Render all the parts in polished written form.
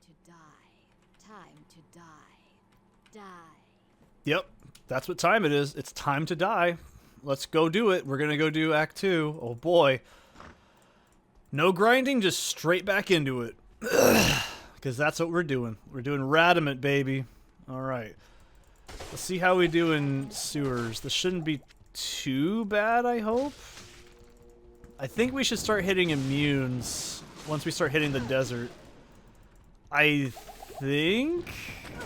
to die. Time to die. Die. Yep, that's what time it is. It's time to die. Let's go do it. We're gonna go do Act 2. Oh boy. No grinding, just straight back into it. Because that's what we're doing. We're doing Radament, baby. Alright. Let's see how we do in sewers. This shouldn't be too bad, I hope. I think we should start hitting immunes once we start hitting the desert. I think...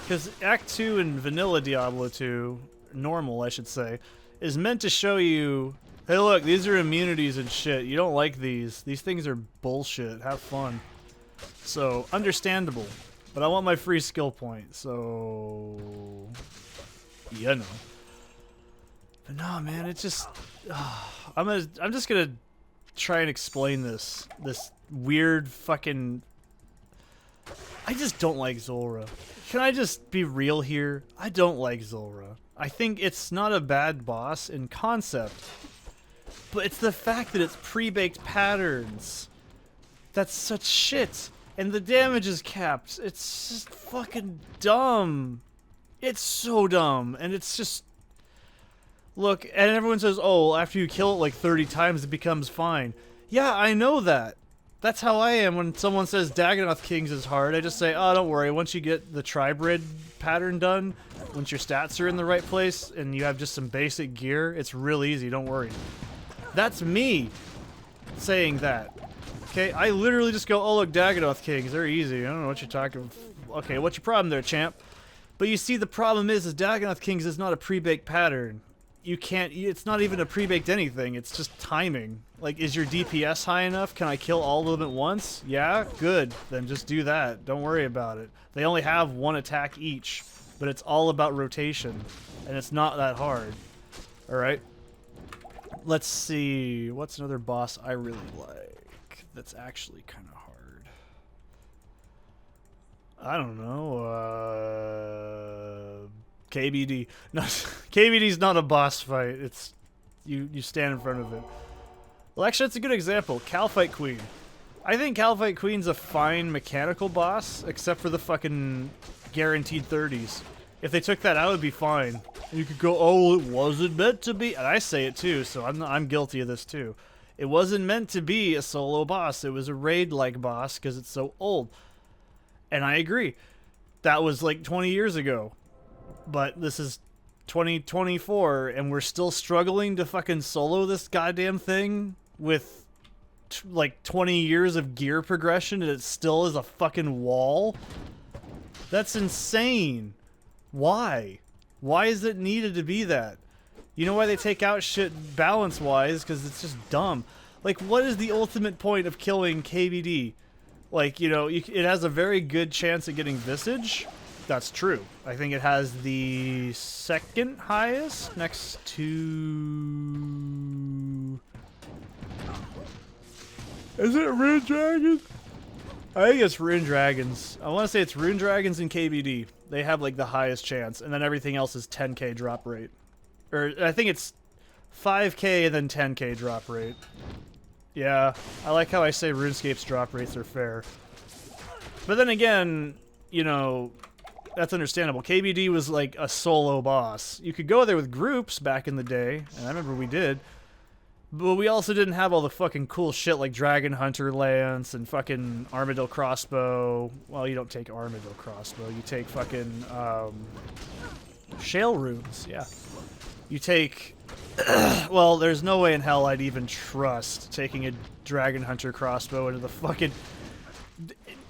Because Act 2 in vanilla Diablo 2, normal I should say, is meant to show you, hey look, these are immunities and shit. You don't like these. These things are bullshit. Have fun. So, understandable. But I want my free skill point, so... You know. But no, man, it's just... I'm just gonna try and explain this weird fucking... I just don't like Zulrah. Can I just be real here? I don't like Zulrah. I think it's not a bad boss in concept, but it's the fact that it's pre-baked patterns. That's such shit. And the damage is capped. It's just fucking dumb. It's so dumb. And it's just... Look, and everyone says, oh, after you kill it like 30 times, it becomes fine. Yeah, I know that. That's how I am when someone says Dagannoth Kings is hard. I just say, oh, don't worry. Once you get the Tribrid pattern done, once your stats are in the right place, and you have just some basic gear, it's real easy. Don't worry. That's me saying that. Okay, I literally just go, oh, look, Dagannoth Kings. They're easy. I don't know what you're talking... Okay, what's your problem there, champ? But you see, the problem is Dagannoth Kings is not a pre-baked pattern. You can't... It's not even a pre-baked anything. It's just timing. Like, is your DPS high enough? Can I kill all of them at once? Yeah? Good. Then just do that. Don't worry about it. They only have one attack each, but it's all about rotation, and it's not that hard. Alright? Let's see. What's another boss I really like that's actually kind of hard? I don't know. KBD. No, KBD's not a boss fight. It's you stand in front of it. Well, actually, that's a good example. Calphite Queen. I think Calphite Queen's a fine mechanical boss, except for the fucking guaranteed 30s. If they took that out, it'd be fine. You could go, oh, it wasn't meant to be. And I say it too, so I'm guilty of this too. It wasn't meant to be a solo boss. It was a raid-like boss because it's so old. And I agree. That was like 20 years ago. But this is 2024, and we're still struggling to fucking solo this goddamn thing with like 20 years of gear progression, and it still is a fucking wall? That's insane. Why? Why is it needed to be that? You know why they take out shit balance-wise? Because it's just dumb. Like, what is the ultimate point of killing KBD? Like, you know, it has a very good chance of getting Visage. That's true. I think it has the second highest next to... Is it Rune Dragons? I think it's Rune Dragons. I want to say it's Rune Dragons and KBD. They have like the highest chance, and then everything else is 10k drop rate. Or I think it's 5k and then 10k drop rate. Yeah, I like how I say RuneScape's drop rates are fair. But then again, you know... That's understandable. KBD was like a solo boss. You could go there with groups back in the day, and I remember we did. But we also didn't have all the fucking cool shit like Dragon Hunter Lance and fucking Armadillo Crossbow. Well, you don't take Armadillo Crossbow. You take fucking Shale Runes, yeah. You take... well, there's no way in hell I'd even trust taking a Dragon Hunter Crossbow into the fucking...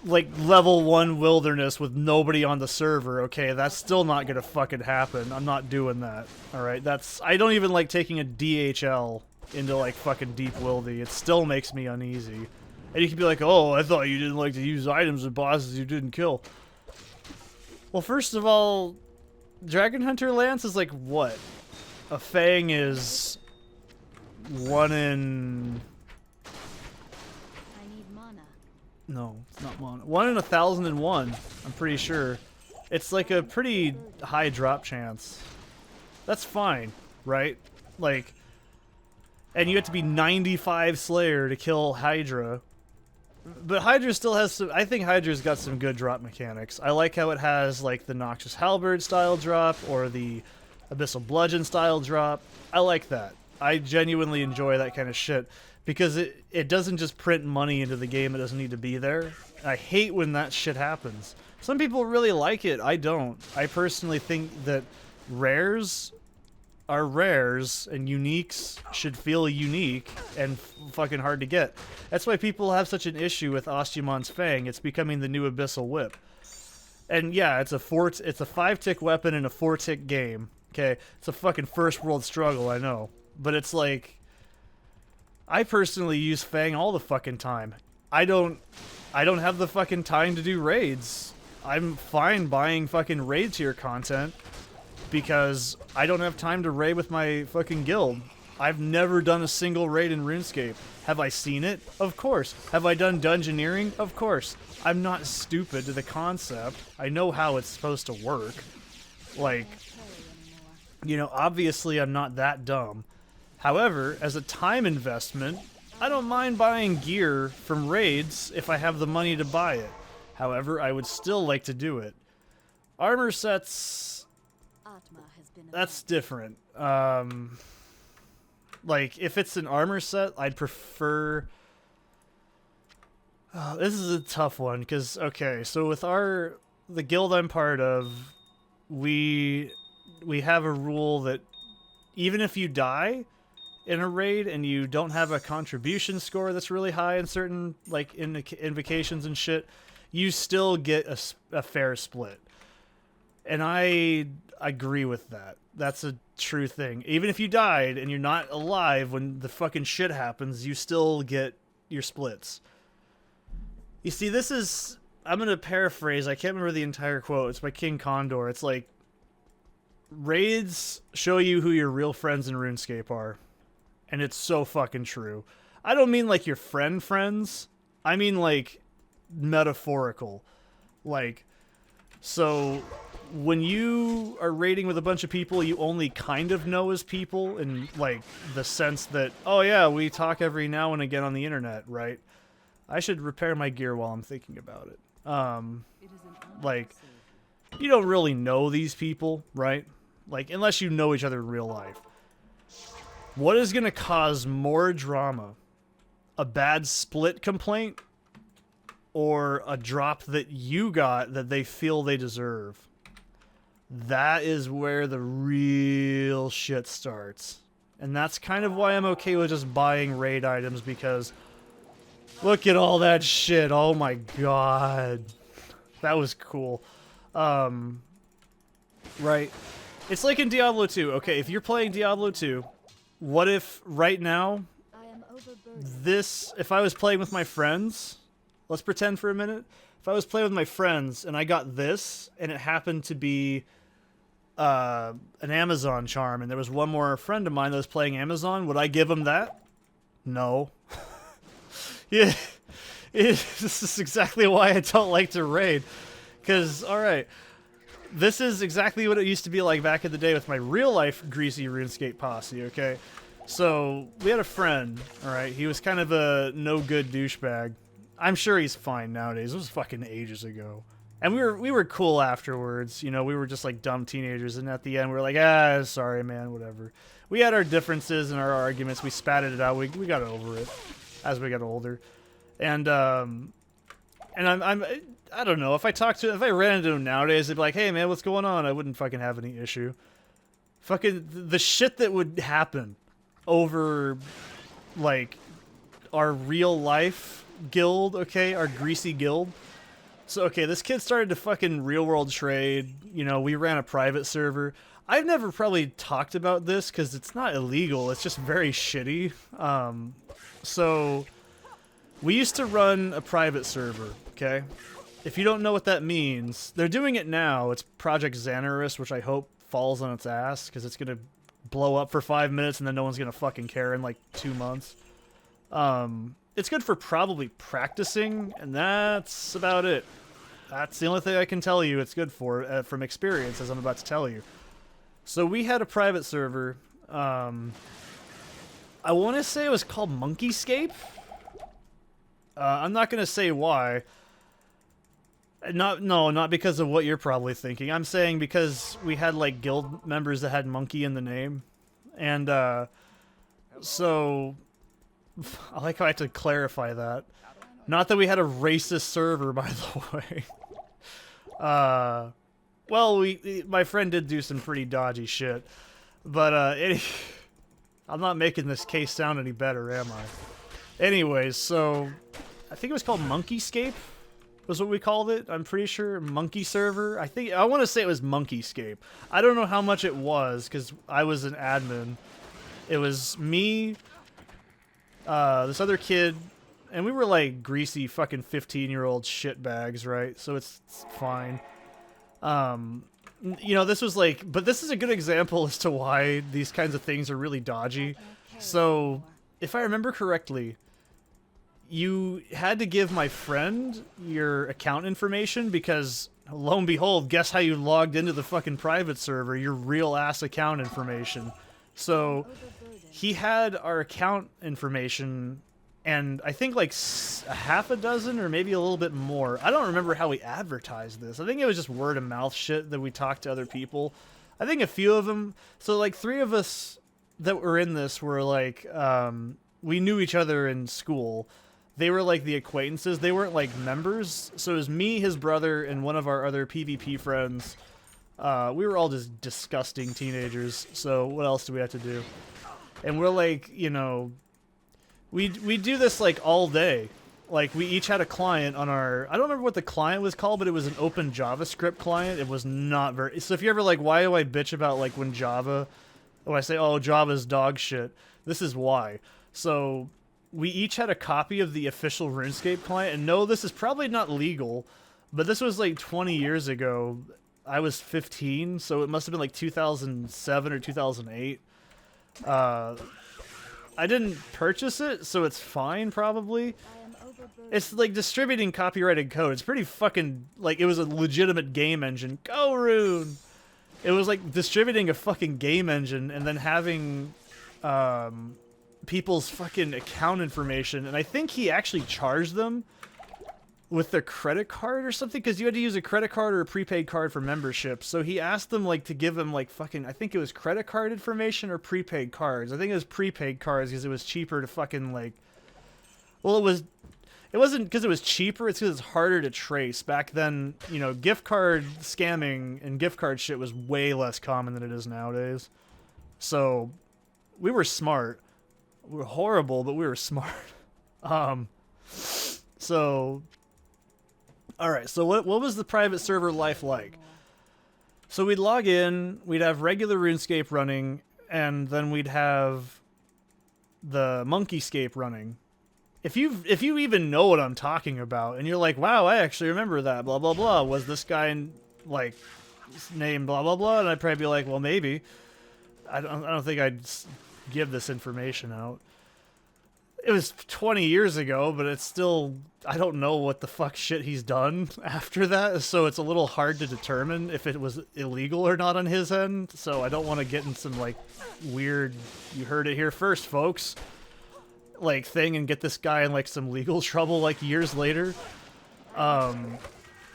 like level 1 wilderness with nobody on the server. Okay, that's still not gonna fucking happen. I'm not doing that. Alright, I don't even like taking a DHL into like fucking deep wildy. It still makes me uneasy. And you can be like, oh, I thought you didn't like to use items with bosses you didn't kill. Well, first of all, Dragon Hunter Lance is like what? A Fang is 1 in... No, it's not mana. 1 in 1,001, I'm pretty sure. It's like a pretty high drop chance. That's fine, right? Like, and you have to be 95 Slayer to kill Hydra. But Hydra still has some. I think Hydra's got some good drop mechanics. I like how it has like the Noxious Halberd style drop or the Abyssal Bludgeon style drop. I like that. I genuinely enjoy that kind of shit because it doesn't just print money into the game. It doesn't need to be there. I hate when that shit happens. Some people really like it. I don't. I personally think that rares are rares and uniques should feel unique and fucking hard to get. That's why people have such an issue with Osteomon's Fang. It's becoming the new Abyssal Whip. And yeah, it's a 5-tick weapon in a 4-tick game. Okay, it's a fucking first world struggle, I know. But it's like, I personally use Fang all the fucking time. I don't have the fucking time to do raids. I'm fine buying fucking raid tier content because I don't have time to raid with my fucking guild. I've never done a single raid in RuneScape. Have I seen it? Of course. Have I done dungeoneering? Of course. I'm not stupid to the concept. I know how it's supposed to work. Like, you know, obviously I'm not that dumb. However, as a time investment, I don't mind buying gear from raids if I have the money to buy it. However, I would still like to do it. Armor sets, that's different. Like, if it's an armor set, I'd prefer... this is a tough one, because, okay, so with the guild I'm part of, we have a rule that even if you die in a raid and you don't have a contribution score that's really high in certain, like, invocations and shit, you still get a fair split. And I agree with that. That's a true thing. Even if you died and you're not alive when the fucking shit happens, you still get your splits. You see, this is... I'm going to paraphrase. I can't remember the entire quote. It's by King Condor. It's like, raids show you who your real friends in RuneScape are. And it's so fucking true. I don't mean like your friends. I mean like metaphorical. Like, so when you are raiding with a bunch of people you only kind of know as people, in like the sense that, oh yeah, we talk every now and again on the internet, right? I should repair my gear while I'm thinking about it. Like, you don't really know these people, right? Like, unless you know each other in real life. What is going to cause more drama? A bad split complaint? Or a drop that you got that they feel they deserve? That is where the real shit starts. And that's kind of why I'm okay with just buying raid items, because look at all that shit. Oh my god. That was cool. Right. It's like in Diablo 2. Okay, if you're playing Diablo 2, what if right now, if I was playing with my friends, let's pretend for a minute, if I was playing with my friends and I got this, and it happened to be an Amazon charm, and there was one more friend of mine that was playing Amazon, would I give him that? No. Yeah, this is exactly why I don't like to raid. Because, alright, this is exactly what it used to be like back in the day with my real-life Greasy RuneScape posse, okay? So, we had a friend, alright? He was kind of a no-good douchebag. I'm sure he's fine nowadays. It was fucking ages ago. And we were cool afterwards. You know, we were just like dumb teenagers, and at the end we were like, ah, sorry, man, whatever. We had our differences and our arguments. We spatted it out. We got over it as we got older. And I don't know, if I ran into him nowadays, they'd be like, hey man, what's going on? I wouldn't fucking have any issue. Fucking the shit that would happen over like our real life guild, okay, our Greasy guild. So okay, this kid started to fucking real world trade. You know, we ran a private server. I've never probably talked about this because it's not illegal, it's just very shitty. So we used to run a private server, okay? If you don't know what that means, they're doing it now. It's Project Xanaris, which I hope falls on its ass, because it's going to blow up for 5 minutes and then no one's going to fucking care in like 2 months. It's good for probably practicing, and that's about it. That's the only thing I can tell you it's good for, from experience, as I'm about to tell you. So we had a private server. I want to say it was called Monkeyscape. I'm not gonna say why. Not because of what you're probably thinking. I'm saying because we had like guild members that had monkey in the name, and so I like how I had to clarify that. Not that we had a racist server, by the way. Well, my friend did do some pretty dodgy shit, but I'm not making this case sound any better, am I? Anyways, so I think it was called Monkeyscape, was what we called it. I'm pretty sure Monkey server. I want to say it was Monkeyscape. I don't know how much it was because I was an admin. It was me, this other kid, and we were like greasy fucking 15-year-old shitbags, right? So it's fine. You know, this was like, but this is a good example as to why these kinds of things are really dodgy. So, if I remember correctly, you had to give my friend your account information because, lo and behold, guess how you logged into the fucking private server? Your real ass account information. So, he had our account information, and I think like a half a dozen or maybe a little bit more. I don't remember how we advertised this. I think it was just word of mouth shit that we talked to other people. I think a few of them, so like 3 of us that were in this were like, we knew each other in school. They were like the acquaintances. They weren't like members. So it was me, his brother, and one of our other PvP friends. We were all just disgusting teenagers. So what else do we have to do? And we're like, you know, we do this like all day. Like we each had a client on our, I don't remember what the client was called, but it was an open JavaScript client. It was not very, so if you're ever like, why do I bitch about like when I say, oh, Java's dog shit, this is why. So we each had a copy of the official RuneScape client, and no, this is probably not legal, but this was like 20 years ago. I was 15, so it must have been like 2007 or 2008. I didn't purchase it, so it's fine, probably. It's like distributing copyrighted code. It's pretty fucking, like, it was a legitimate game engine. Go, Rune! It was like distributing a fucking game engine and then having people's fucking account information. And I think he actually charged them with their credit card or something, because you had to use a credit card or a prepaid card for membership. So he asked them like to give him like fucking, I think it was credit card information or prepaid cards. I think it was prepaid cards because it was cheaper to fucking like, well, it wasn't because it was cheaper, it's because it's harder to trace. Back then, you know, gift card scamming and gift card shit was way less common than it is nowadays. So we were smart. We were horrible, but we were smart. So all right, so what was the private server life like? So we'd log in, we'd have regular RuneScape running, and then we'd have the Monkeyscape running. If you even know what I'm talking about, and you're like, wow, I actually remember that, blah, blah, blah, was this guy, like, name blah, blah, blah, and I'd probably be like, well, maybe. I don't think I'd give this information out. It was 20 years ago, but it's still, I don't know what the fuck shit he's done after that, so it's a little hard to determine if it was illegal or not on his end, so I don't want to get in some, like, weird, you heard it here first, folks, like, thing and get this guy in, like, some legal trouble, like, years later.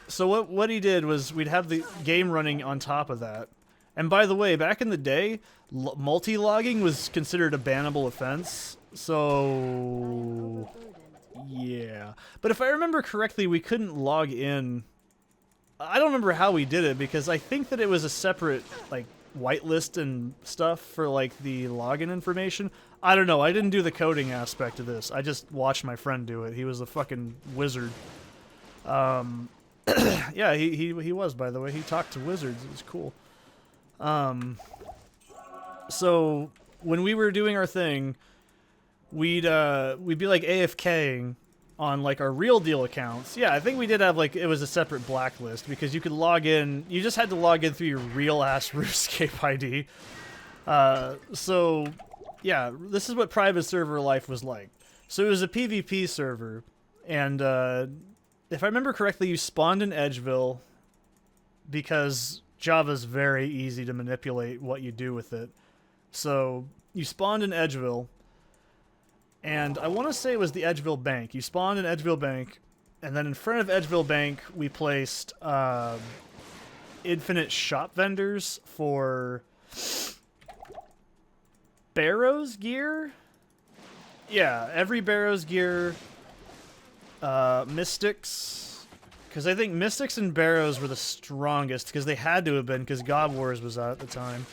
So what he did was we'd have the game running on top of that. And by the way, back in the day, multi-logging was considered a bannable offense. So, yeah. But if I remember correctly, we couldn't log in. I don't remember how we did it, because I think that it was a separate, like, whitelist and stuff for, like, the login information. I don't know. I didn't do the coding aspect of this. I just watched my friend do it. He was a fucking wizard. Yeah, he was, by the way. He talked to wizards. It was cool. So when we were doing our thing, we'd be like AFKing on like our real deal accounts. Yeah, I think we did have like, it was a separate blacklist because you could log in, you just had to log in through your real ass RuneScape ID. So yeah, this is what private server life was like. So it was a PvP server, and if I remember correctly, you spawned in Edgeville because Java's very easy to manipulate what you do with it. So you spawned in Edgeville, And I want to say it was the Edgeville Bank. You spawned in Edgeville Bank, and then in front of Edgeville Bank, we placed infinite shop vendors for Barrows gear. Yeah, every Barrows gear, Mystics, because I think Mystics and Barrows were the strongest, because they had to have been, because God Wars was out at the time.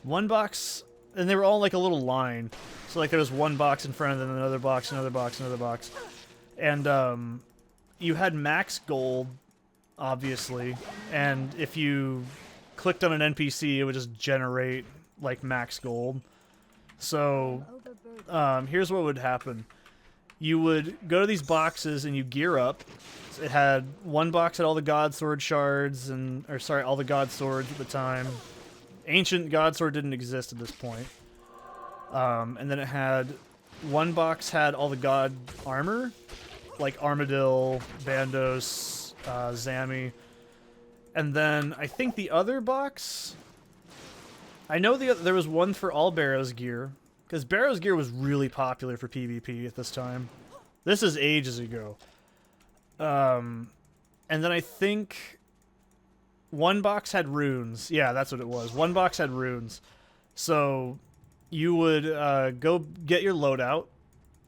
One box, and they were all like a little line. So like there was one box in front of them, another box, another box, another box. And you had max gold, obviously, and if you clicked on an NPC, it would just generate like max gold. So here's what would happen. You would go to these boxes and you gear up. It had one box had all the God Sword shards, all the God Swords at the time. Ancient God Sword didn't exist at this point. And then it had one box had all the God armor, like Armadil, Bandos, Zami. And then I think the other box, I know there was one for all Barrows gear, because Barrows gear was really popular for PvP at this time. This is ages ago. And then I think one box had runes. Yeah, that's what it was. One box had runes. So you would go get your loadout,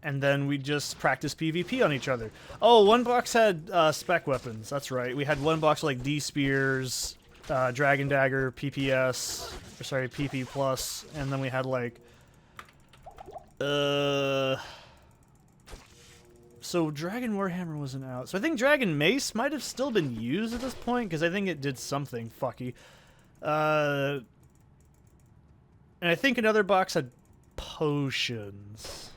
and then we just practice PvP on each other. Oh, one box had spec weapons. That's right. We had one box like D-Spears, Dragon Dagger, PPS, or sorry, PP Plus, and then we had like so Dragon Warhammer wasn't out. So I think Dragon Mace might have still been used at this point, because I think it did something fucky. And I think another box had potions.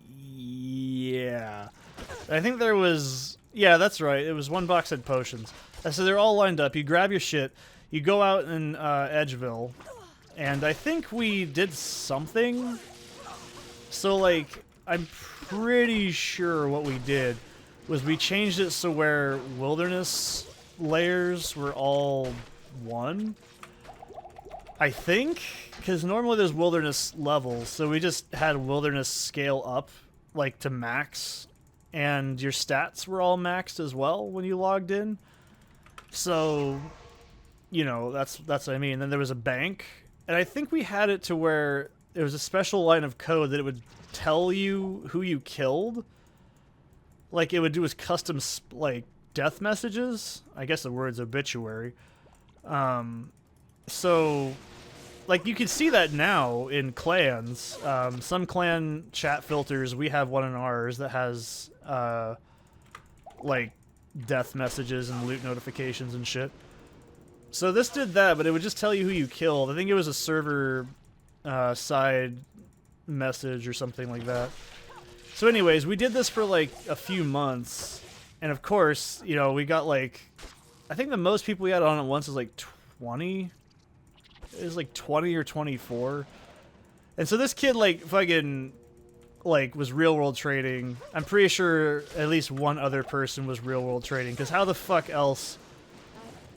Yeah. I think there was... Yeah, that's right. It was one box had potions. So they're all lined up. You grab your shit. You go out in Edgeville. And I think we did something. So, like, I'm pretty sure what we did was we changed it so where wilderness layers were all one. I think, because normally there's wilderness levels, so we just had wilderness scale up, like, to max, and your stats were all maxed as well when you logged in. So, you know, that's what I mean. Then there was a bank, and I think we had it to where there was a special line of code that it would tell you who you killed. Like, it would do as custom, like, death messages. I guess the word's obituary. So, like, you can see that now in clans. Some clan chat filters, we have one in ours that has, like, death messages and loot notifications and shit. So this did that, but it would just tell you who you killed. I think it was a server side message or something like that. So anyways, we did this for, like, a few months. And, of course, you know, we got, like... I think the most people we had on at once was, like, 20... It was like 20 or 24. And so this kid, like, fucking, like, was real-world trading. I'm pretty sure at least one other person was real-world trading, because how the fuck else?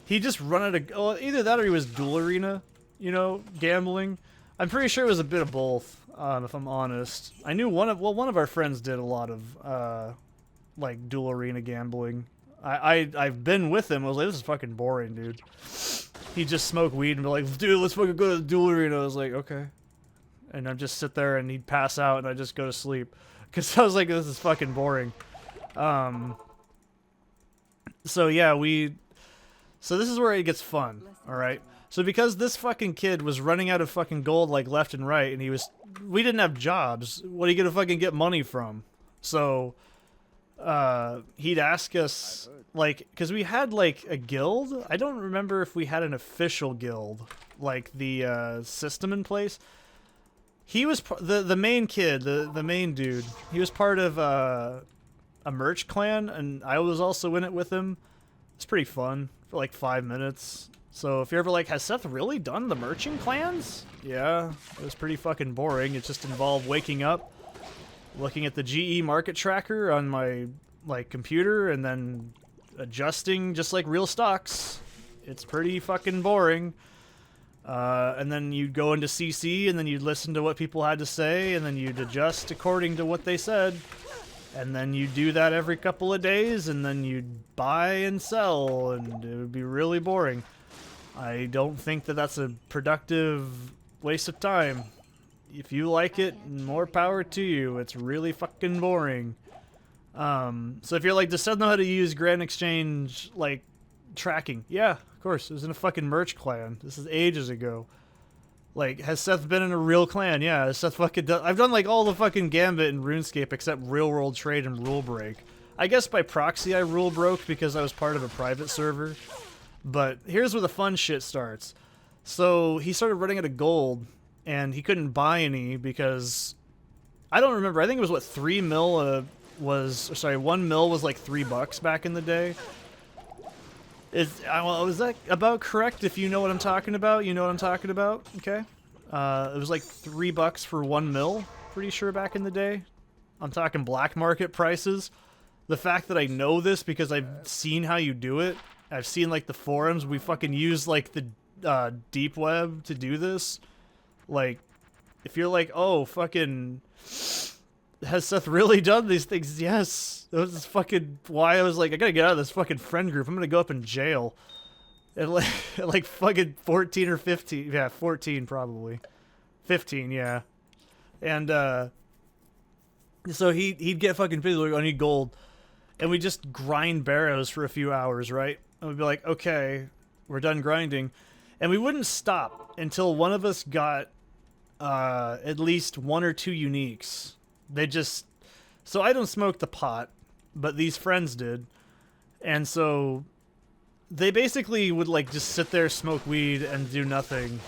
He just run out of... Oh, either that or he was dual arena, you know, gambling. I'm pretty sure it was a bit of both, if I'm honest. I knew one of our friends did a lot of, like, dual arena gambling. I've been with him. I was like, this is fucking boring, dude. He'd just smoke weed and be like, dude, let's fucking go to the duel arena. I was like, okay. And I'd just sit there and he'd pass out and I'd just go to sleep. Because I was like, this is fucking boring. So yeah, so this is where it gets fun, alright? So because this fucking kid was running out of fucking gold like left and right, and we didn't have jobs, what are you gonna fucking get money from? So, he'd ask us, like, because we had, like, a guild. I don't remember if we had an official guild, like the system in place. He was the main kid, the main dude. He was part of a merch clan, and I was also in it with him. It's pretty fun for like 5 minutes. So if you're ever like, has Seth really done the merching clans? Yeah, it was pretty fucking boring. It just involved waking up, looking at the GE market tracker on my like computer, and then adjusting just like real stocks. It's pretty fucking boring. And then you'd go into CC, and then you'd listen to what people had to say, and then you'd adjust according to what they said. And then you'd do that every couple of days, and then you'd buy and sell, and it would be really boring. I don't think that that's a productive waste of time. If you like it, more power to you. It's really fucking boring. So if you're like, does Seth know how to use Grand Exchange, like, tracking? Yeah, of course. It was in a fucking merch clan. This is ages ago. Like, has Seth been in a real clan? Yeah, has Seth fucking done... I've done, like, all the fucking Gambit and RuneScape except Real World Trade and Rule Break. I guess by proxy I rule broke because I was part of a private server. But here's where the fun shit starts. So he started running out of gold, and he couldn't buy any because... I don't remember. I think it was, what, 3 mil was... Sorry, 1 mil was like $3 back in the day. Is that about correct? If you know what I'm talking about, you know what I'm talking about? Okay. It was like $3 for 1 mil, pretty sure, back in the day. I'm talking black market prices. The fact that I know this because I've seen how you do it, I've seen like the forums, we fucking use like the deep web to do this. Like, if you're like, oh, fucking... Has Seth really done these things? Yes. That was fucking why I was like, I gotta get out of this fucking friend group. I'm gonna go up in jail. At like fucking 14 or 15. Yeah, 14 probably. 15, yeah. And so he'd get fucking busy like, I need gold. And we just grind barrows for a few hours, right? And we'd be like, okay, we're done grinding. And we wouldn't stop until one of us got at least 1 or 2 uniques. They just... So I don't smoke the pot, but these friends did. And so they basically would like just sit there, smoke weed, and do nothing.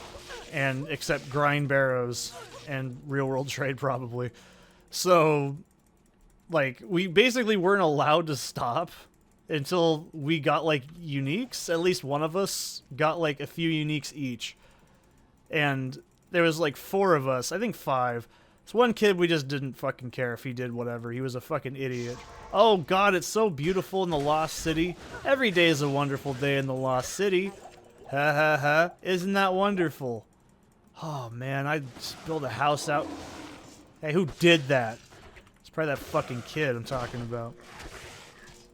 And except grind barrows and real world trade probably. So like we basically weren't allowed to stop until we got like uniques. At least one of us got like a few uniques each. And there was like 4 of us, I think 5. So one kid, we just didn't fucking care if he did whatever. He was a fucking idiot. Oh god, it's so beautiful in the Lost City. Every day is a wonderful day in the Lost City. Ha ha ha. Isn't that wonderful? Oh man, I just built a house out. Hey, who did that? It's probably that fucking kid I'm talking about.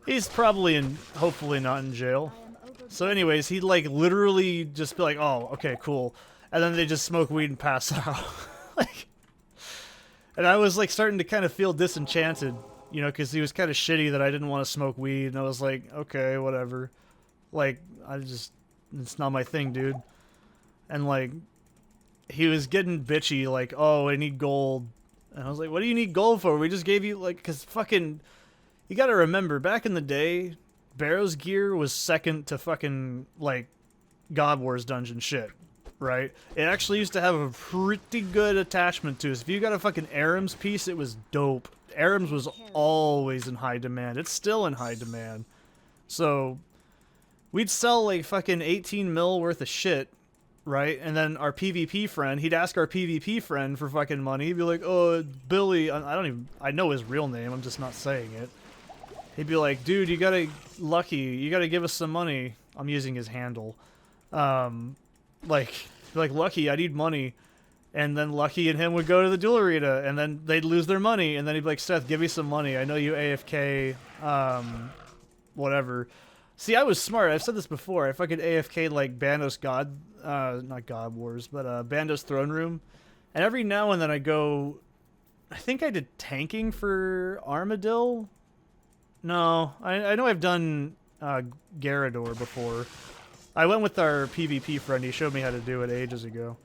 He's probably hopefully not in jail. So anyways, he'd like literally just be like, oh, okay, cool. And then they just smoke weed and pass out. Like... And I was like starting to kind of feel disenchanted, you know, because he was kind of shitty that I didn't want to smoke weed. And I was like, okay, whatever. Like, it's not my thing, dude. And like, he was getting bitchy, like, oh, I need gold. And I was like, what do you need gold for? We just gave you, like, because fucking, you gotta remember, back in the day, Barrow's gear was second to fucking, like, God Wars dungeon shit. Right? It actually used to have a pretty good attachment to it. If you got a fucking Aram's piece, it was dope. Aram's was always in high demand. It's still in high demand. So, we'd sell like fucking 18 mil worth of shit, right? And then our PvP friend, he'd ask our PvP friend for fucking money. He'd be like, oh, Billy, I know his real name, I'm just not saying it. He'd be like, dude, you gotta give us some money. I'm using his handle. Like, Lucky, I need money. And then Lucky and him would go to the duel arena, and then they'd lose their money, and then he'd be like, Seth, give me some money. I know you AFK, whatever. See, I was smart. I've said this before. I fucking AFK'd, like, Bandos not God Wars, but, Bandos Throne Room. And every now and then I go, I think I did tanking for Armadil? No, I know I've done, Garador before. I went with our PvP friend. He showed me how to do it ages ago.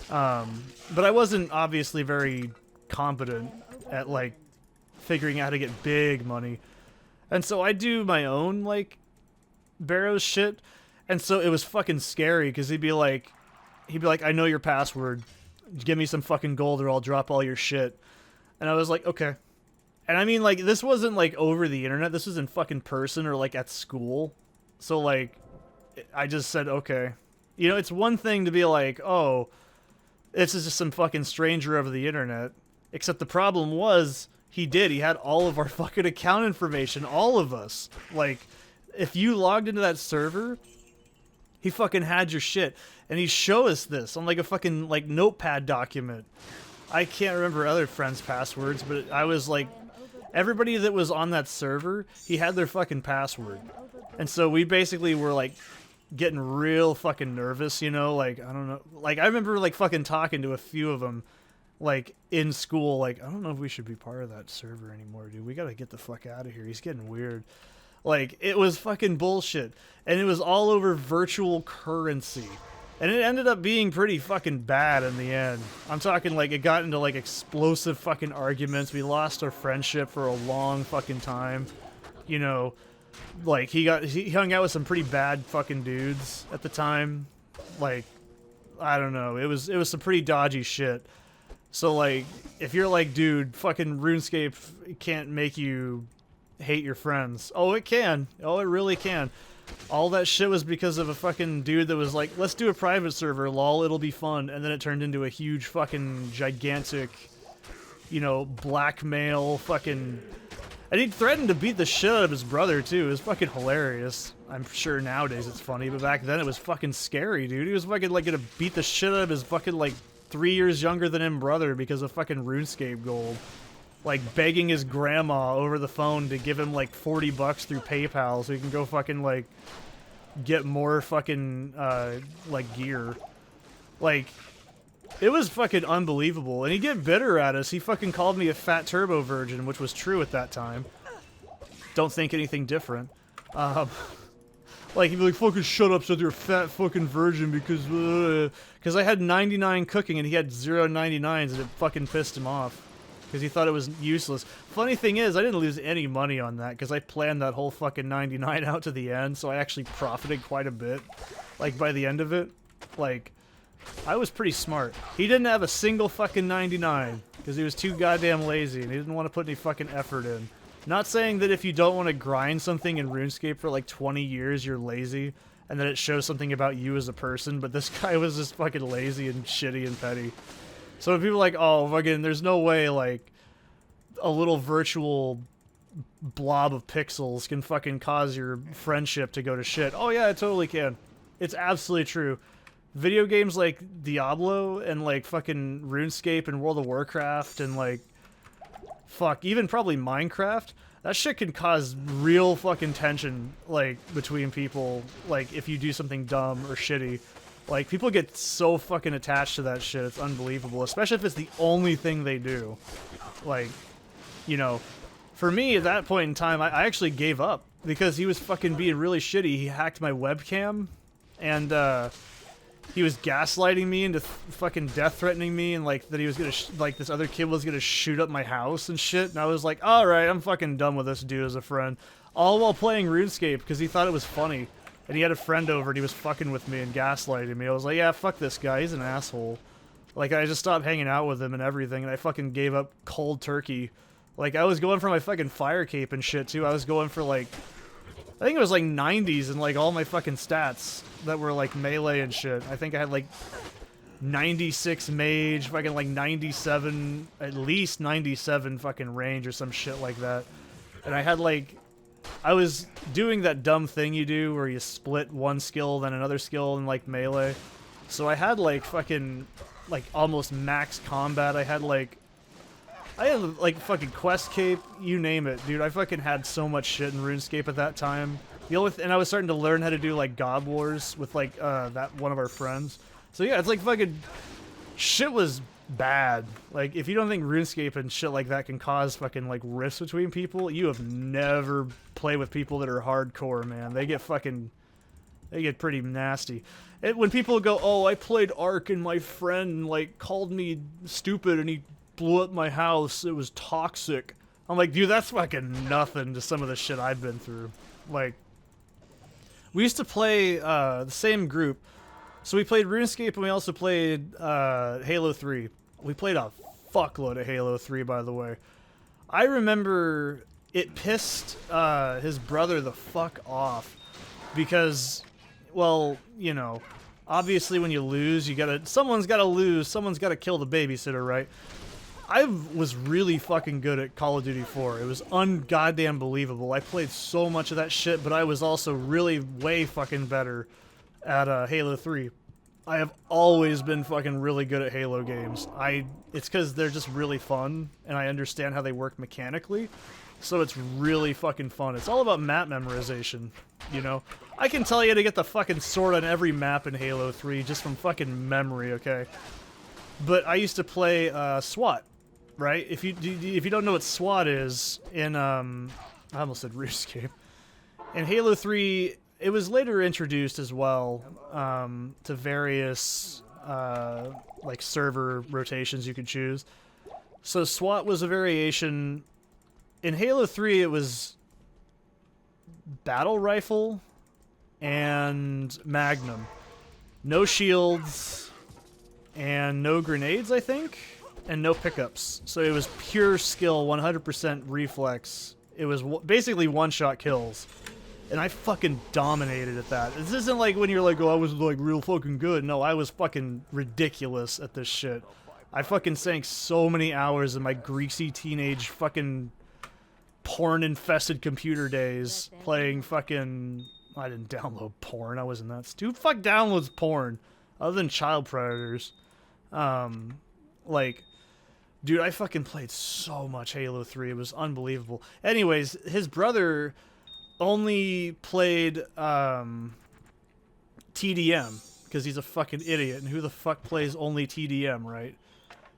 But I wasn't obviously very competent at, like, figuring out how to get big money. And so I do my own, like, Barrows shit. And so it was fucking scary, because he'd be like, I know your password. Give me some fucking gold or I'll drop all your shit. And I was like, okay. And I mean, like, this wasn't, like, over the internet. This was in fucking person or, like, at school. So, like... I just said, okay. You know, it's one thing to be like, oh, this is just some fucking stranger over the internet. Except the problem was, he had all of our fucking account information, all of us. Like, if you logged into that server, He fucking had your shit. And he showed us this on like a fucking like notepad document. I can't remember other friends' passwords, but I was like, everybody that was on that server, he had their fucking password. And so we basically were like getting real fucking nervous, you know, like, I don't know. Like, I remember like fucking talking to a few of them, like in school, like, I don't know if we should be part of that server anymore, dude. We gotta get the fuck out of here. He's getting weird. Like, it was fucking bullshit. And it was all over virtual currency. And it ended up being pretty fucking bad in the end. I'm talking like it got into like explosive fucking arguments. We lost our friendship for a long fucking time. You know, like he hung out with some pretty bad fucking dudes at the time. Like, I don't know. It was some pretty dodgy shit. So like, if you're like, dude, fucking RuneScape can't make you hate your friends. Oh, it can. Oh, it really can. All that shit was because of a fucking dude that was like, let's do a private server, lol, it'll be fun. And then it turned into a huge fucking gigantic, you know, blackmail fucking... And he threatened to beat the shit out of his brother, too. It was fucking hilarious. I'm sure nowadays it's funny, but back then it was fucking scary, dude. He was fucking like gonna beat the shit out of his fucking like 3 years younger than him brother because of fucking RuneScape gold. Like, begging his grandma over the phone to give him, like, $40 through PayPal so he can go fucking, like, get more fucking, like, gear. Like, it was fucking unbelievable. And he'd get bitter at us. He fucking called me a fat turbo virgin, which was true at that time. Don't think anything different. Like, he'd be like, fucking shut up, so you're a fat fucking virgin because I had 99 cooking and he had 0 99s and it fucking pissed him off. Because he thought it was useless. Funny thing is, I didn't lose any money on that because I planned that whole fucking 99 out to the end, so I actually profited quite a bit. Like, by the end of it, like, I was pretty smart. He didn't have a single fucking 99 because he was too goddamn lazy and he didn't want to put any fucking effort in. Not saying that if you don't want to grind something in RuneScape for like 20 years, you're lazy and that it shows something about you as a person, but this guy was just fucking lazy and shitty and petty. So if people are like, oh, fucking, there's no way, like, a little virtual blob of pixels can fucking cause your friendship to go to shit. Oh, yeah, it totally can. It's absolutely true. Video games like Diablo and, like, fucking RuneScape and World of Warcraft and, like, fuck, even probably Minecraft, that shit can cause real fucking tension, like, between people, like, if you do something dumb or shitty. Like, people get so fucking attached to that shit, it's unbelievable. Especially if it's the only thing they do. Like, you know, for me, at that point in time, I actually gave up. Because he was fucking being really shitty. He hacked my webcam. And, he was gaslighting me into fucking death-threatening me. And, like, that he was gonna, like, this other kid was gonna shoot up my house and shit. And I was like, alright, I'm fucking done with this dude as a friend. All while playing RuneScape, because he thought it was funny. And he had a friend over and he was fucking with me and gaslighting me. I was like, yeah, fuck this guy. He's an asshole. Like, I just stopped hanging out with him and everything, and I fucking gave up cold turkey. Like, I was going for my fucking fire cape and shit, too. I was going for, like, I think it was, like, 90s and, like, all my fucking stats that were, like, melee and shit. I think I had, like, 96 mage, fucking, like, 97, at least 97 fucking range or some shit like that. And I had, like... I was doing that dumb thing you do where you split one skill then another skill in like melee. So I had like fucking like almost max combat. I had like fucking quest cape, you name it, dude. I fucking had so much shit in RuneScape at that time. And I was starting to learn how to do like God Wars with like that one of our friends. So yeah, it's like fucking shit was bad. Like, if you don't think RuneScape and shit like that can cause fucking like rifts between people, you have never played with people that are hardcore, man. They get pretty nasty. When people go, oh, I played Ark and my friend like called me stupid and he blew up my house, it was toxic. I'm like, dude, that's fucking nothing to some of the shit I've been through. Like, we used to play the same group. So we played RuneScape and we also played Halo 3. We played a fuckload of Halo 3, by the way. I remember it pissed his brother the fuck off because, well, you know, obviously when you lose, someone's gotta lose, someone's gotta kill the babysitter, right? I was really fucking good at Call of Duty 4. It was ungoddamn believable. I played so much of that shit, but I was also really way fucking better at Halo 3. I have always been fucking really good at Halo games. It's because they're just really fun, and I understand how they work mechanically, so it's really fucking fun. It's all about map memorization, you know? I can tell you to get the fucking sword on every map in Halo 3 just from fucking memory, okay? But I used to play SWAT, right? If you don't know what SWAT is, in I almost said RuneScape. In Halo 3, it was later introduced as well to various like server rotations you could choose. So SWAT was a variation. In Halo 3, it was battle rifle and Magnum. No shields and no grenades, I think, and no pickups. So it was pure skill, 100% reflex. It was basically one-shot kills. And I fucking dominated at that. This isn't like when you're like, oh, I was like real fucking good. No, I was fucking ridiculous at this shit. I fucking sank so many hours in my greasy teenage fucking porn-infested computer days playing fucking... I didn't download porn. I wasn't that stupid. Who fuck downloads porn? Other than child predators. Like... Dude, I fucking played so much Halo 3. It was unbelievable. Anyways, his brother only played TDM because he's a fucking idiot. And who the fuck plays only TDM, right?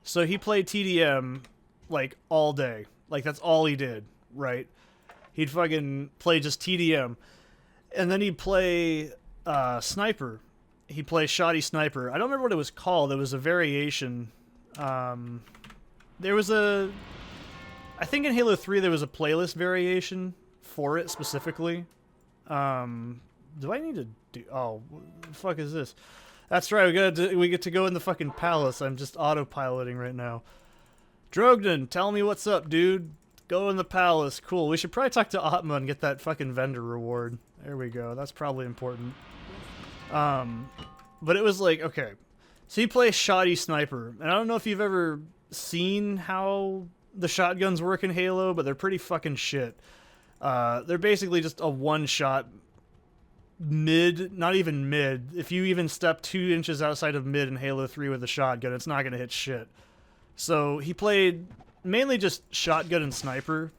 So he played TDM like all day. Like that's all he did, right? He'd fucking play just TDM. And then he'd play Sniper. He'd play Shoddy Sniper. I don't remember what it was called. It was a variation. There was a... I think in Halo 3 there was a playlist variation for it specifically. Do I need to do... Oh, what the fuck is this? That's right, we get to go in the fucking palace. I'm just autopiloting right now. Drogden, tell me what's up, dude. Go in the palace. Cool. We should probably talk to Atma and get that fucking vendor reward. There we go. That's probably important. But it was like, okay. So you play Shoddy Sniper. And I don't know if you've ever seen how the shotguns work in Halo, but they're pretty fucking shit. They're basically just a one-shot mid, not even mid. If you even step 2 inches outside of mid in Halo 3 with a shotgun, it's not going to hit shit. So he played mainly just shotgun and sniper,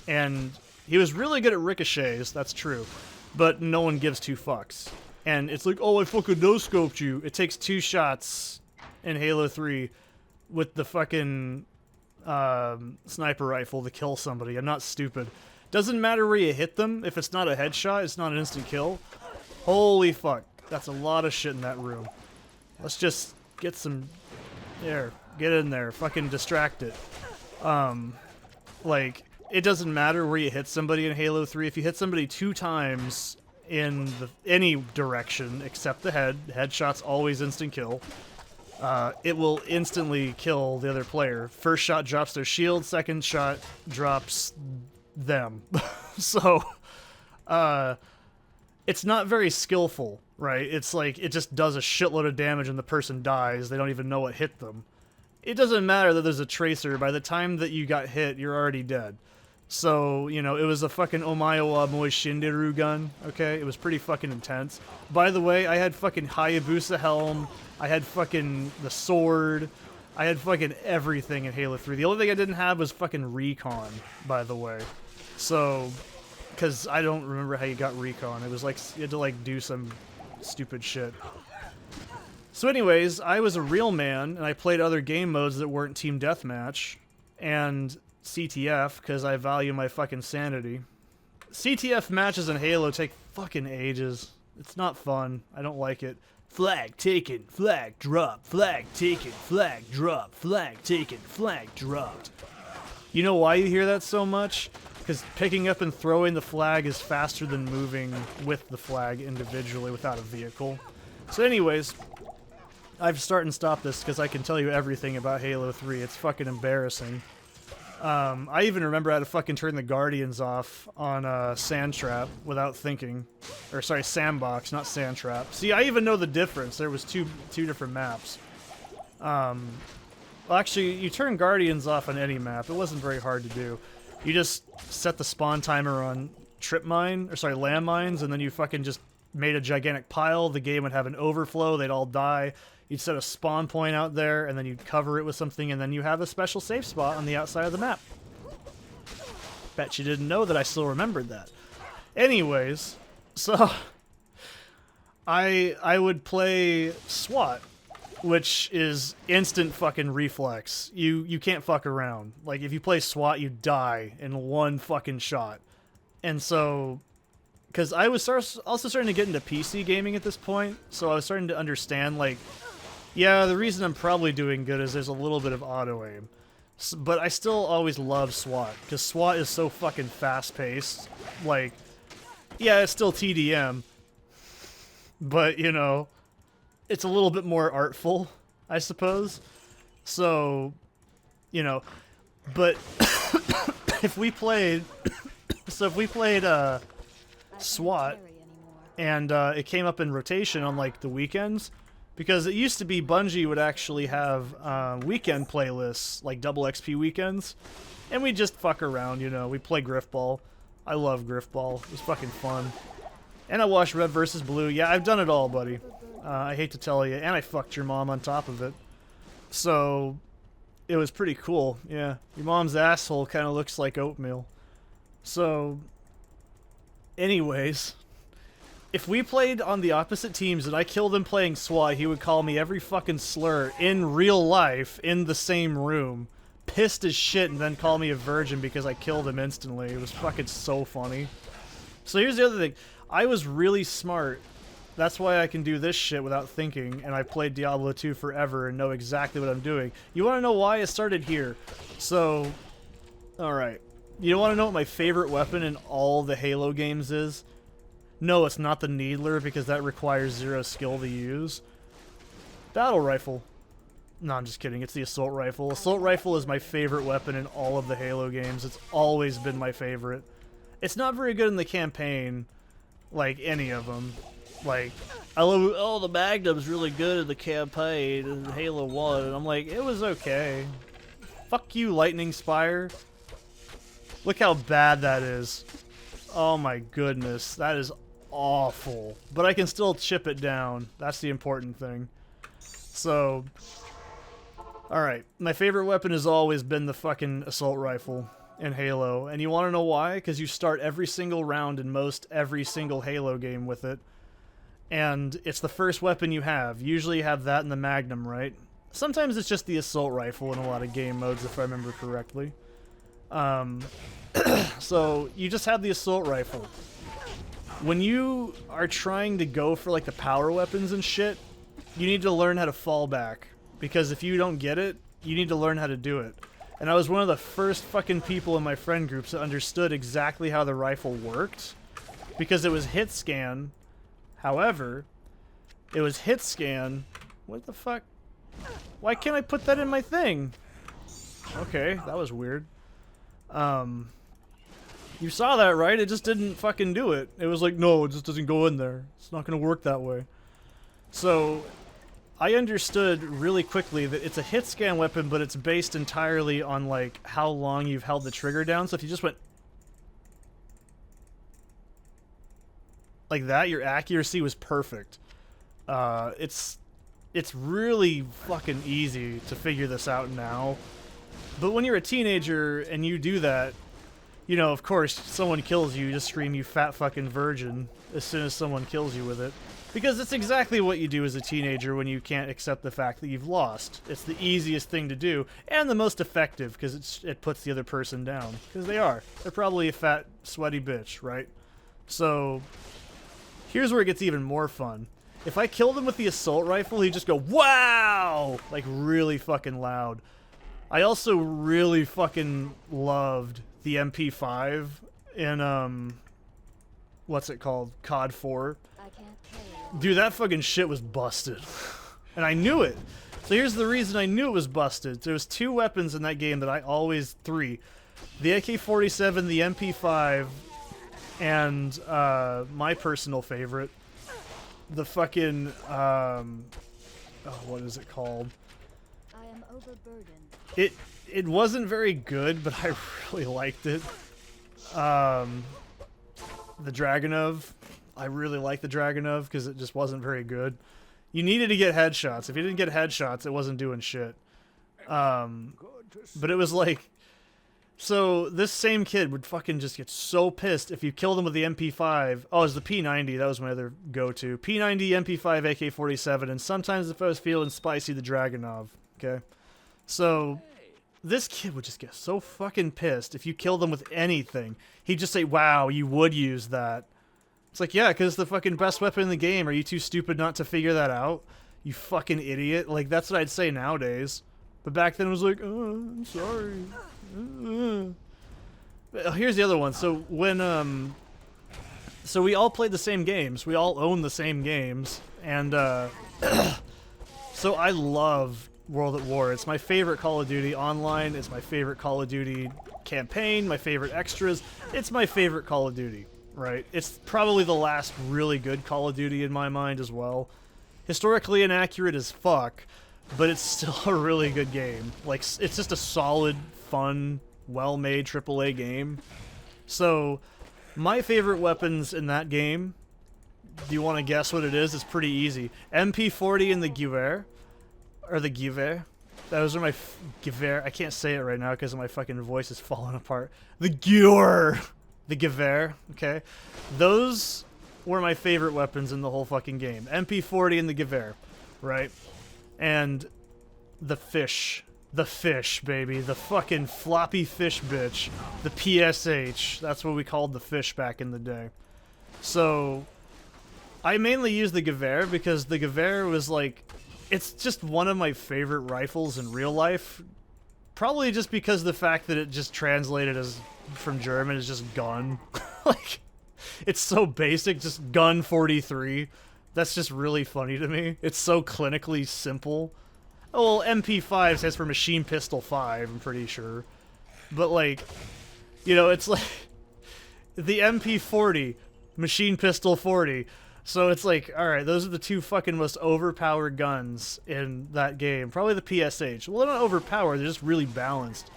and he was really good at ricochets, that's true, but no one gives 2 fucks. And it's like, oh, I fucking no-scoped you. It takes 2 shots in Halo 3 with the fucking sniper rifle to kill somebody. I'm not stupid. Doesn't matter where you hit them. If it's not a headshot, it's not an instant kill. Holy fuck. That's a lot of shit in that room. Let's just get some... There. Get in there. Fucking distract it. Like, it doesn't matter where you hit somebody in Halo 3. If you hit somebody 2 times in any direction except the head, headshot's always instant kill. It will instantly kill the other player. First shot drops their shield, second shot drops them. So, it's not very skillful, right? It's like, it just does a shitload of damage and the person dies. They don't even know what hit them. It doesn't matter that there's a tracer. By the time that you got hit, you're already dead. So, you know, it was a fucking Omaewa Moi Shinderu gun, okay? It was pretty fucking intense. By the way, I had fucking Hayabusa helm. I had fucking the sword. I had fucking everything in Halo 3. The only thing I didn't have was fucking recon, by the way. So, because I don't remember how you got recon. It was like, you had to like do some stupid shit. So anyways, I was a real man, and I played other game modes that weren't Team Deathmatch, and CTF, because I value my fucking sanity. CTF matches in Halo take fucking ages. It's not fun. I don't like it. Flag taken, flag drop, flag taken, flag drop, flag taken, flag dropped. You know why you hear that so much? Because picking up and throwing the flag is faster than moving with the flag individually without a vehicle. So anyways, I've started and stopped this because I can tell you everything about Halo 3. It's fucking embarrassing. I even remember how to fucking turn the Guardians off on Sand Trap without thinking. Or sorry, Sandbox, not Sand Trap. See, I even know the difference. There was two different maps. Well, actually, you turn Guardians off on any map. It wasn't very hard to do. You just set the spawn timer on landmines, and then you fucking just made a gigantic pile, the game would have an overflow, they'd all die. You'd set a spawn point out there, and then you'd cover it with something, and then you have a special safe spot on the outside of the map. Bet you didn't know that I still remembered that. Anyways, so I would play SWAT, which is instant fucking reflex. You can't fuck around. Like, if you play SWAT, you die in one fucking shot. And so, because I was also starting to get into PC gaming at this point, so I was starting to understand, like, yeah, the reason I'm probably doing good is there's a little bit of auto-aim. But I still always love SWAT, because SWAT is so fucking fast-paced. Like, yeah, it's still TDM, but, you know, it's a little bit more artful, I suppose. So, you know, but if we played SWAT and it came up in rotation on like the weekends, because it used to be Bungie would actually have weekend playlists, like double XP weekends, and we just fuck around, you know. We play Griffball. I love Griffball. It was fucking fun. And I watched Red vs. Blue. Yeah, I've done it all, buddy. I hate to tell you. And I fucked your mom on top of it. So, it was pretty cool. Yeah, your mom's asshole kind of looks like oatmeal. So, anyways, if we played on the opposite teams and I killed him playing SWAT, he would call me every fucking slur in real life in the same room, pissed as shit, and then call me a virgin because I killed him instantly. It was fucking so funny. So here's the other thing. I was really smart. That's why I can do this shit without thinking, and I played Diablo 2 forever and know exactly what I'm doing. You want to know why? It started here. So, alright. You want to know what my favorite weapon in all the Halo games is? No, it's not the Needler, because that requires 0 skill to use. Battle Rifle. No, I'm just kidding. It's the Assault Rifle. Assault Rifle is my favorite weapon in all of the Halo games. It's always been my favorite. It's not very good in the campaign, like any of them. Like, I love, oh, the Magnum's really good in the campaign in Halo 1. And I'm like, it was okay. Fuck you, Lightning Spire. Look how bad that is. Oh my goodness. That is awful. But I can still chip it down. That's the important thing. So, alright. My favorite weapon has always been the fucking Assault Rifle in Halo. And you want to know why? Because you start every single round in most every single Halo game with it. And it's the first weapon you have. Usually you have that and the Magnum, right? Sometimes it's just the Assault Rifle in a lot of game modes, if I remember correctly. So, you just have the Assault Rifle. When you are trying to go for, like, the power weapons and shit, you need to learn how to fall back. Because if you don't get it, you need to learn how to do it. And I was one of the first fucking people in my friend groups that understood exactly how the rifle worked. Because it was hit scan. However, it was hit scan. What the fuck? Why can't I put that in my thing? Okay, that was weird. You saw that, right? It just didn't fucking do it. It was like, no, it just doesn't go in there. It's not gonna work that way. So, I understood really quickly that it's a hit scan weapon, but it's based entirely on, like, how long you've held the trigger down. So if you just went like that, your accuracy was perfect. It's really fucking easy to figure this out now. But when you're a teenager and you do that, you know, of course, someone kills you, you just scream, you fat fucking virgin, as soon as someone kills you with it. Because it's exactly what you do as a teenager when you can't accept the fact that you've lost. It's the easiest thing to do, and the most effective, because it puts the other person down. Because they are. They're probably a fat, sweaty bitch, right? So, here's where it gets even more fun. If I killed him with the assault rifle, he'd just go, wow! Like, really fucking loud. I also really fucking loved the MP5 in, what's it called? COD 4. Dude, that fucking shit was busted. And I knew it. So here's the reason I knew it was busted. There was two weapons in that game that I always... Three. The AK-47, the MP5, and my personal favorite. The fucking... oh, what is it called? I am overburdened. It wasn't very good, but I really liked it. The Dragunov. I really like the Dragunov because it just wasn't very good. You needed to get headshots. If you didn't get headshots, it wasn't doing shit. But it was like... So, this same kid would fucking just get so pissed if you killed him with the MP5. Oh, it was the P90. That was my other go-to. P90, MP5, AK-47, and sometimes if I was feeling spicy, the Dragunov. Okay? So, this kid would just get so fucking pissed if you killed him with anything. He'd just say, wow, you would use that. It's like, yeah, because it's the fucking best weapon in the game. Are you too stupid not to figure that out? You fucking idiot. Like, that's what I'd say nowadays. But back then it was like, oh, I'm sorry. Here's the other one. So when so we all played the same games. We all own the same games, and so I love World at War. It's my favorite Call of Duty online. It's my favorite Call of Duty campaign. My favorite extras. It's my favorite Call of Duty. Right? It's probably the last really good Call of Duty in my mind as well. Historically inaccurate as fuck, but it's still a really good game. Like, it's just a solid, fun, well-made AAA game. So, my favorite weapons in that game, do you want to guess what it is? It's pretty easy. MP40 and the Gewehr. Or the Gewehr. Those are my... Gewehr. I can't say it right now because my fucking voice is falling apart. The Gewehr! The Gewehr, okay? Those were my favorite weapons in the whole fucking game. MP40 and the Gewehr, right? And the fish. The fish, baby. The fucking floppy fish bitch. The PSH. That's what we called the fish back in the day. So, I mainly used the Gewehr because the Gewehr was like... It's just one of my favorite rifles in real life. Probably just because the fact that it just translated as from German is just gun. Like, it's so basic, just gun 43. That's just really funny to me. It's so clinically simple. Oh, well, MP5 stands for Machine Pistol 5, I'm pretty sure. But, like, you know, it's like the MP40, Machine Pistol 40. So it's like, alright, those are the two fucking most overpowered guns in that game. Probably the PSH. Well, they're not overpowered, they're just really balanced.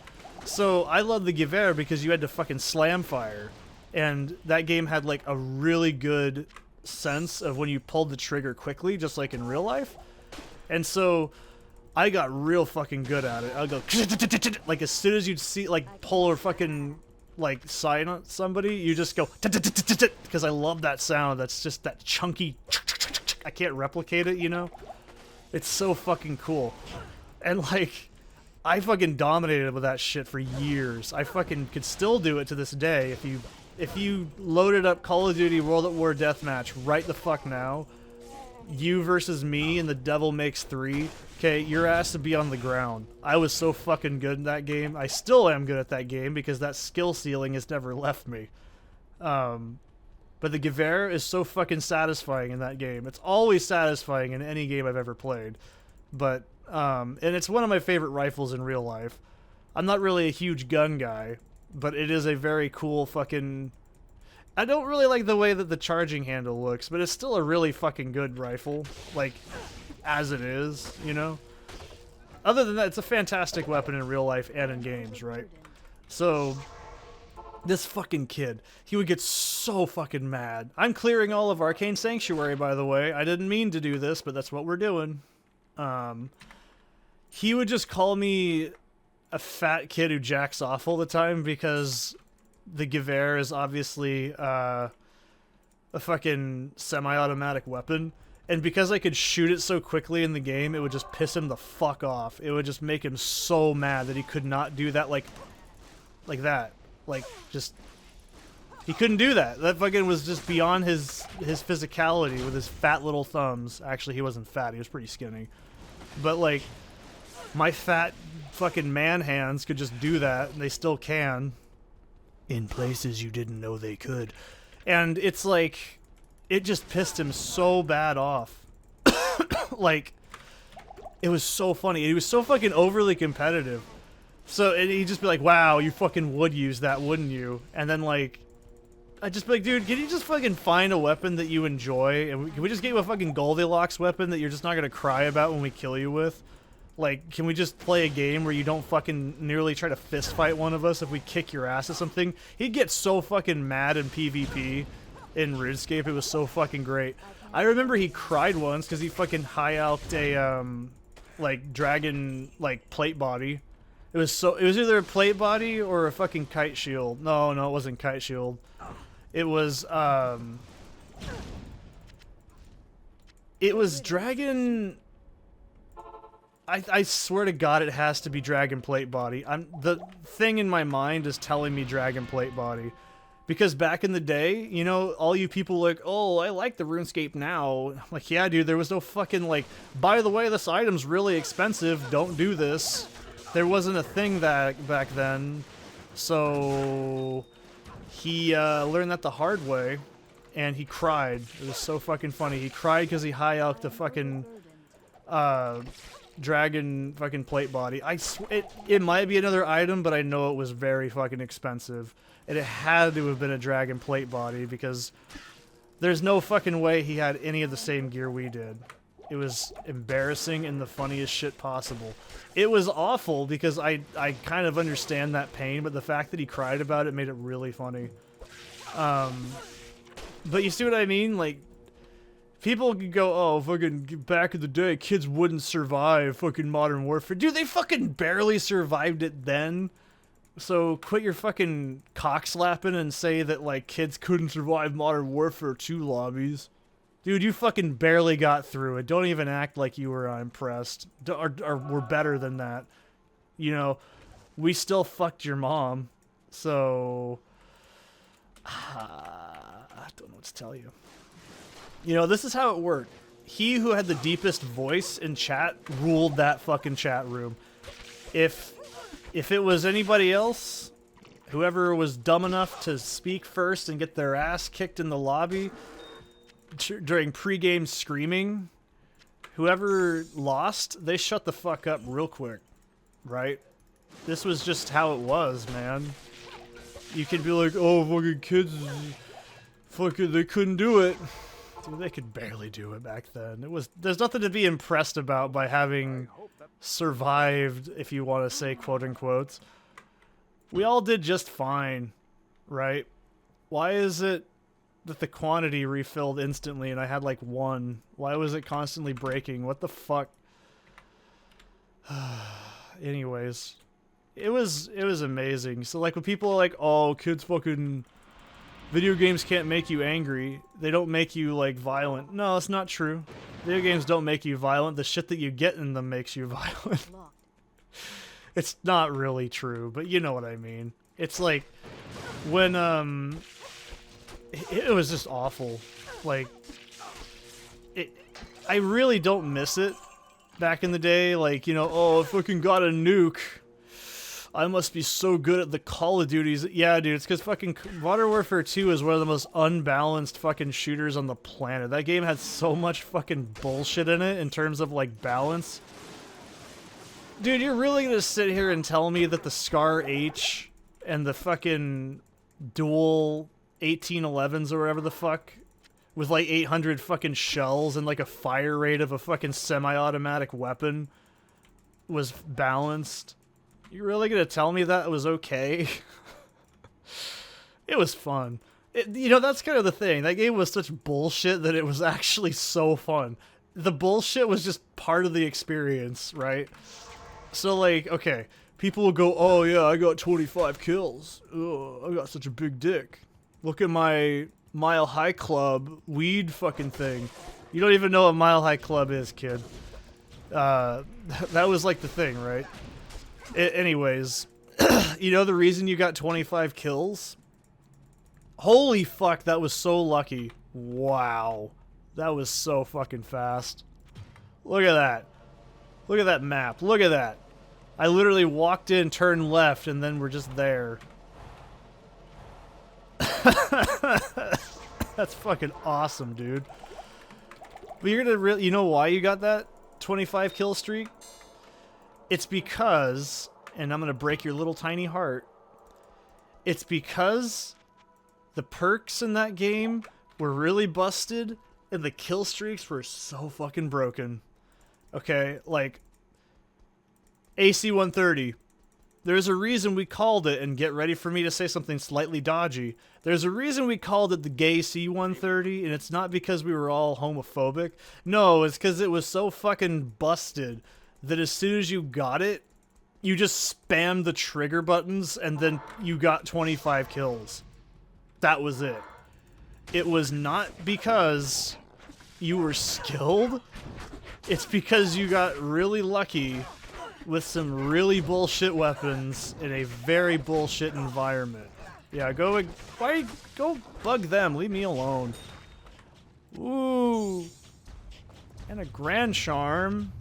So I love the Gewehr because you had to fucking slam fire. And that game had like a really good sense of when you pulled the trigger quickly, just like in real life. And so I got real fucking good at it. I'll go like as soon as you'd see like pull or fucking like sign on somebody, you just go because I love that sound. That's just that chunky. I can't replicate it, you know. It's so fucking cool. And like I fucking dominated with that shit for years. I fucking could still do it to this day. If you loaded up Call of Duty World at War Deathmatch right the fuck now, you versus me and the Devil Makes 3, okay, your ass would be on the ground. I was so fucking good in that game. I still am good at that game because that skill ceiling has never left me. But the Gewehr is so fucking satisfying in that game. It's always satisfying in any game I've ever played. But and it's one of my favorite rifles in real life. I'm not really a huge gun guy, but it is a very cool fucking... I don't really like the way that the charging handle looks, but it's still a really fucking good rifle, like, as it is, you know? Other than that, it's a fantastic weapon in real life and in games, right? So, this fucking kid, he would get so fucking mad. I'm clearing all of Arcane Sanctuary, by the way. I didn't mean to do this, but that's what we're doing. He would just call me a fat kid who jacks off all the time because the Gewehr is obviously a fucking semi-automatic weapon. And because I could shoot it so quickly in the game, it would just piss him the fuck off. It would just make him so mad that he could not do that like that. Like, just... He couldn't do that. That fucking was just beyond his physicality with his fat little thumbs. Actually, he wasn't fat. He was pretty skinny. But, like, my fat fucking man hands could just do that, and they still can. In places you didn't know they could. And it's like... It just pissed him so bad off. Like, it was so funny. He was so fucking overly competitive. So, and he'd just be like, wow, you fucking would use that, wouldn't you? And then, like... I'd just be like, dude, can you just fucking find a weapon that you enjoy? And can we just get you a fucking Goldilocks weapon that you're just not gonna cry about when we kill you with? Like, can we just play a game where you don't fucking nearly try to fist fight one of us if we kick your ass at something? He'd get so fucking mad in PvP. in RuneScape. It was so fucking great. I remember he cried once because he fucking high-alped a like dragon like plate body. It was either a plate body or a fucking kite shield. No, it wasn't kite shield. It was dragon. I swear to God, it has to be dragon plate body. The thing in my mind is telling me dragon plate body, because back in the day, you know, all you people like, oh, I like the RuneScape now. I'm like, yeah, dude, there was no fucking like, by the way, this item's really expensive. Don't do this. There wasn't a thing that back then, so he learned that the hard way, and he cried. It was so fucking funny. He cried because he high-alped a fucking dragon fucking plate body. It might be another item, but I know it was very fucking expensive, and it had to have been a dragon plate body because there's no fucking way he had any of the same gear we did. It was embarrassing and the funniest shit possible. It was awful because I kind of understand that pain, but the fact that he cried about it made it really funny. But you see what I mean? Like, people could go, oh, fucking back in the day, kids wouldn't survive fucking Modern Warfare. Dude, they fucking barely survived it then. So quit your fucking cock slapping and say that, like, kids couldn't survive Modern Warfare 2 lobbies. Dude, you fucking barely got through it. Don't even act like you were impressed. Or we're better than that. You know, we still fucked your mom. So, I don't know what to tell you. You know, this is how it worked. He who had the deepest voice in chat ruled that fucking chat room. If it was anybody else, whoever was dumb enough to speak first and get their ass kicked in the lobby during pre-game screaming, whoever lost, they shut the fuck up real quick, right? This was just how it was, man. You could be like, oh, fucking kids, fucking, they couldn't do it. Dude, they could barely do it back then. There's nothing to be impressed about by having survived, if you want to say quote unquote. We all did just fine, right? Why is it that the quantity refilled instantly and I had like one? Why was it constantly breaking? What the fuck? Anyways, it was amazing. So like when people are like, oh, kids fucking, video games can't make you angry. They don't make you like violent. No, it's not true. Video games don't make you violent. The shit that you get in them makes you violent. It's not really true, but you know what I mean. It's like when it was just awful. Like, I really don't miss it back in the day. Like, you know, oh, I fucking got a nuke. I must be so good at the Call of Duties. Yeah, dude, it's because fucking Modern Warfare 2 is one of the most unbalanced fucking shooters on the planet. That game had so much fucking bullshit in it in terms of, like, balance. Dude, you're really gonna sit here and tell me that the Scar H and the fucking dual 1811s or whatever the fuck, with like 800 fucking shells and like a fire rate of a fucking semi-automatic weapon was balanced? You really gonna tell me that was okay? It was fun. You know, that's kind of the thing. That game was such bullshit that it was actually so fun. The bullshit was just part of the experience, right? So, like, okay, people will go, oh yeah, I got 25 kills. Ugh, I got such a big dick. Look at my Mile High Club weed fucking thing. You don't even know what Mile High Club is, kid. That was like the thing, right? Anyways, you know the reason you got 25 kills? Holy fuck, that was so lucky. Wow. That was so fucking fast. Look at that. Look at that map. Look at that. I literally walked in, turned left, and then we're just there. That's fucking awesome, dude. But you're gonna really, you know why you got that 25 kill streak? It's because, and I'm gonna break your little tiny heart, it's because the perks in that game were really busted and the kill streaks were so fucking broken. Okay, like AC 130, There's a reason we called it, and get ready for me to say something slightly dodgy. There's a reason we called it the gay C-130, and it's not because we were all homophobic. No, it's because it was so fucking busted that as soon as you got it, you just spammed the trigger buttons, and then you got 25 kills. That was it. It was not because you were skilled. It's because you got really lucky with some really bullshit weapons in a very bullshit environment. Yeah, go bug them. Leave me alone. Ooh. And a grand charm.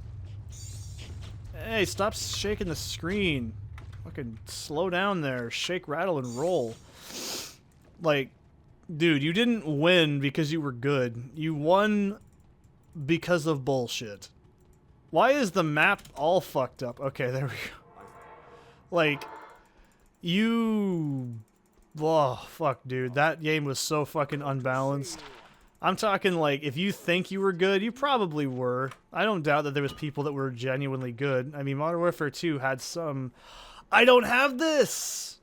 Hey, stop shaking the screen. Fucking slow down there. Shake, rattle, and roll. Like, dude, you didn't win because you were good. You won because of bullshit. Why is the map all fucked up? Okay, there we go. Like, you... Oh, fuck, dude. That game was so fucking unbalanced. I'm talking, like, if you think you were good, you probably were. I don't doubt that there was people that were genuinely good. I mean, Modern Warfare 2 had some... I don't have this!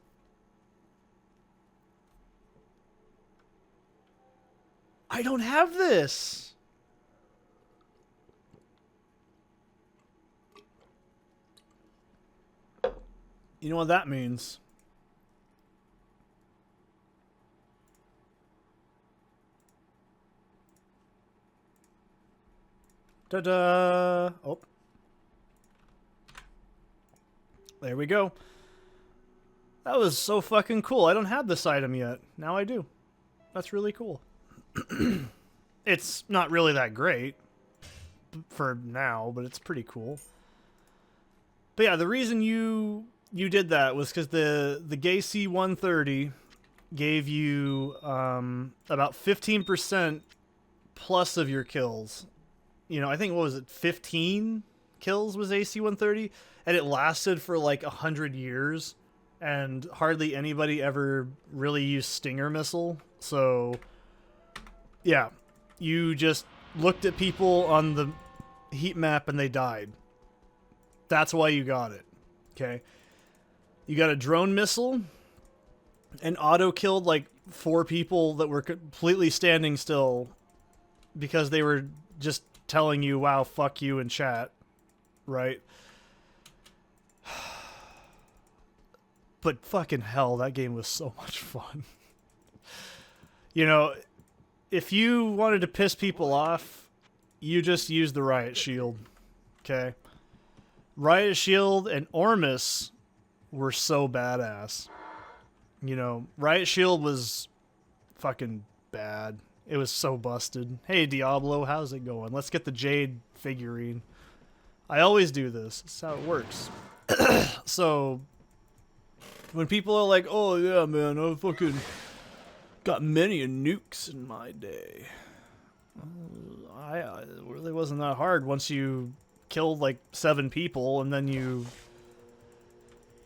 I don't have this! You know what that means? Ta-da! Oh. There we go. That was so fucking cool. I don't have this item yet. Now I do. That's really cool. It's not really that great for now, but it's pretty cool. But yeah, the reason you did that was because the gay C-130 gave you about 15% plus of your kills. You know, I think, what was it, 15 kills was AC-130, and it lasted for like 100 years, and hardly anybody ever really used Stinger missile. So, yeah, you just looked at people on the heat map and they died. That's why you got it, okay? You got a drone missile and auto-killed like 4 people that were completely standing still because they were just telling you, wow, fuck you in chat, right? But fucking hell, that game was so much fun. You know, if you wanted to piss people off, you just use the Riot Shield, okay? Riot Shield and Ormus were so badass. You know, Riot Shield was fucking bad. It was so busted. Hey, Diablo, how's it going? Let's get the Jade figurine. I always do this. This is how it works. So, when people are like, oh, yeah, man, I fucking got many nukes in my day. It really wasn't that hard once you killed, like, 7 people, and then you...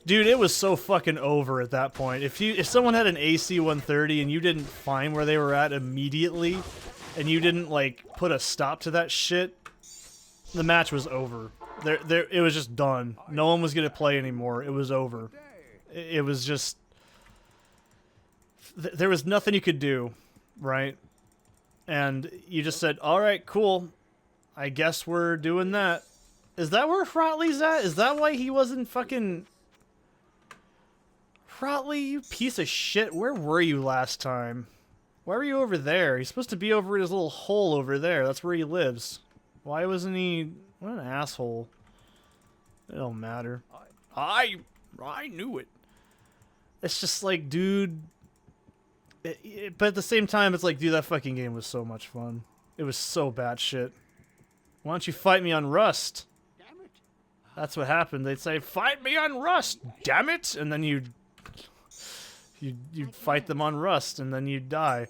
Dude, it was so fucking over at that point. If someone had an AC-130 and you didn't find where they were at immediately, and you didn't, like, put a stop to that shit, the match was over. It was just done. No one was gonna play anymore. It was over. It was just... There was nothing you could do, right? And you just said, alright, cool. I guess we're doing that. Is that where Frotley's at? Is that why he wasn't fucking... Frotley, you piece of shit. Where were you last time? Why were you over there? He's supposed to be over in his little hole over there. That's where he lives. Why wasn't he... What an asshole. It don't matter. I knew it. It's just like, dude... but at the same time, it's like, dude, that fucking game was so much fun. It was so batshit. Why don't you fight me on Rust? Damn it. That's what happened. They'd say, fight me on Rust, damn it! And then you'd fight them on Rust, and then you'd die.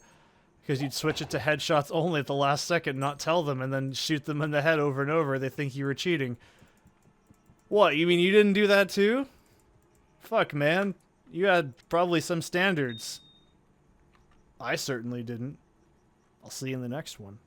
Because you'd switch it to headshots only at the last second, not tell them, and then shoot them in the head over and over. They think you were cheating. What, you mean you didn't do that too? Fuck, man. You had probably some standards. I certainly didn't. I'll see you in the next one.